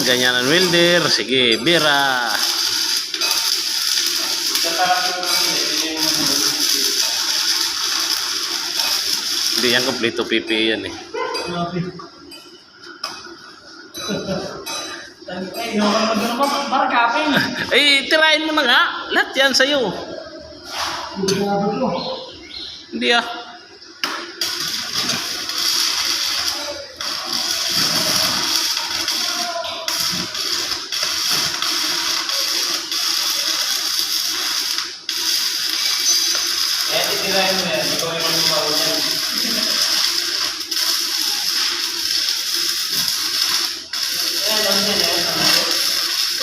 ganyan ang welder. Sige, bira. Hindi yan kompleto PPE yan eh. Tirahin mo na nga. Lahat yan sa'yo. Hindi ah. Titirahin mo yan. Ikaw yung magpapaw yan.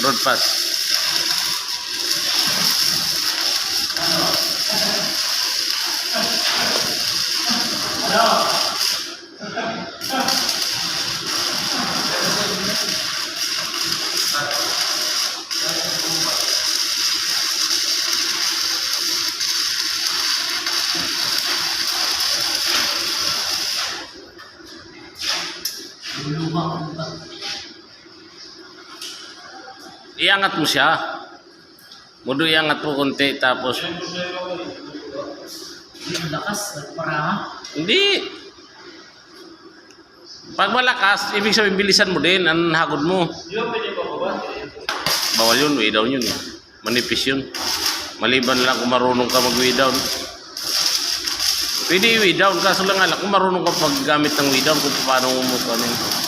Road pass. Iangat mo siya. Mudo iangat mo konti tapos Lakas, para. hindi. Pag malakas, ibig sabihin bilisan mo din ang hagod mo. Yung pwede pa ba? Bawal yun, way down yun. Manipis yun. Maliban lang kung marunong ka mag-way down. Pwede i-way down, kaso lang alam kung marunong ka paggamit ng way down kung paano mo kanin.